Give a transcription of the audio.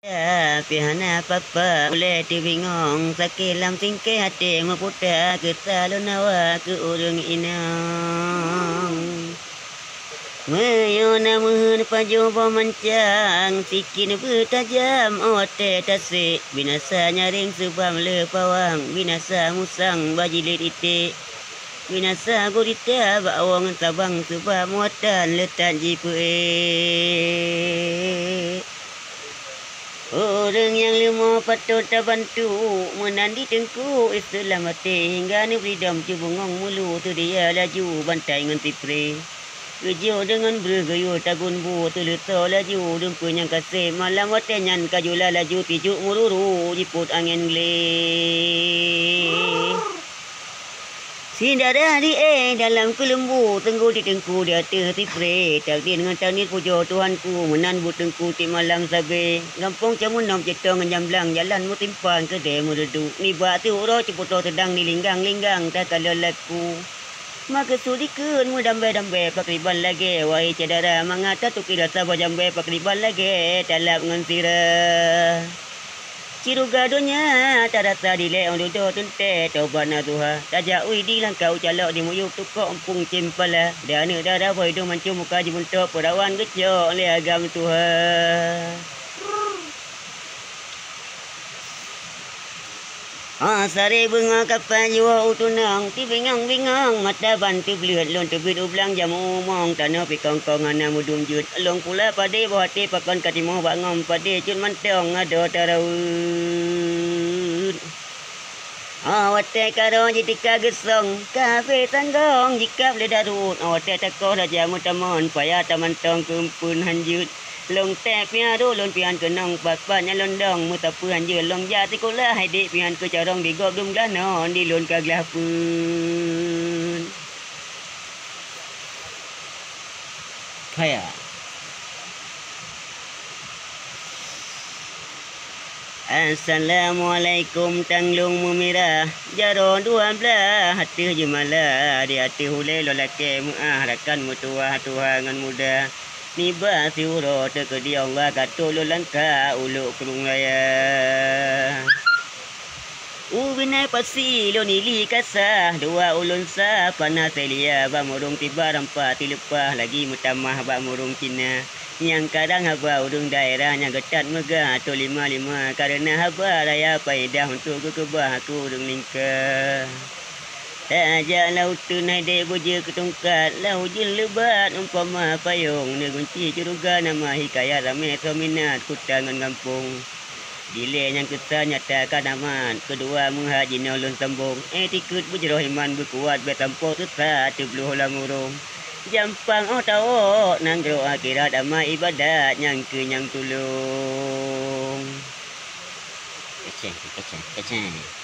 Pihana papa boleh dibingong sakilam tingke hati meputa kita lunawa ke urung inang Mayona muhun pajoba mancang sikin bertajam ote tasik binasa nyaring subam lepawang binasa musang bajilit itik binasa gurita bawang tabang subam muatan letak jipu Orang yang lima patut tak bantu menandi tengku Islam mati hingga ni freedom cubungong mulu tu dia laju bantai dengan tipre Kejo dengan bergayu tagun bu tu leto laju dumpu yang kasih malam watenyan kajula laju tijuk mururu jiput angin gleh Sindara di dalam kelembu tenggu di tengku di atas tipre takdir dengan tanit pujo Tuhanku menan butengku ti malam sabe gampong camunam cetong jamblang jalan mu timpan kedai mu duduk ni batu ro ceputo tedang ni linggang-linggang tak kalau laku maka sudikun mu dambe-dambe pakriban lagi wahai cedara mangata tu kira sabah jambe pakriban lagi talap ngan sirah Ciru gadonya tak rasa dilek on duduk tunte tobat na tuha tajak ui di langkau calok di muyuk tukok empung cimpala dana dah boy do mancung muka jibuntok perawan gecok le agam tuha Sari bunga kapan jua utunang ti bingang-bingang mata bantu beliat lon tebit ublang jam umong tanah pi kongkong ana mudum jut long pula pade bohati pakon katimo bangom pade cun mantong ado tarawut Awate karo jitika gesong kafe tanggong jika boleh darut awate takoh dah jamu tamon payah tamantong kumpun hanjut Long teh pian do lon pian kenong paspannya londong mutapu hanjul long jati kula hadik pian ke carong di gop dum glanon di lon kaglah pun Kaya Assalamualaikum tanglung mumira jaro 12 hati jemala di hati hule lolake muah rakan mutua tuhangan muda Niba siuro tekediong wa katulu langka uluk kerung raya Ubinai pasi lo nili kasah dua ulun sa panas selia ba murung tiba rampa tilepah lagi mutamah ba murung Cina yang kadang haba urung daerahnya getat megah tu 55 karena haba raya paidah untuk kekebah aku urung lingkah Tajak laut tunai dek boja ketongkat Lau jin lebat umpama payung Ni kunci curuga nama hikayat ramai minat kutangan kampung Dile yang kesah nyatakan aman Kedua menghaji nolong sambung tikut bujroh iman berkuat bertampuk susah Tebluh lang urung Jampang tau nang jero akhirat amal ibadat Yang kenyang tulung Keceng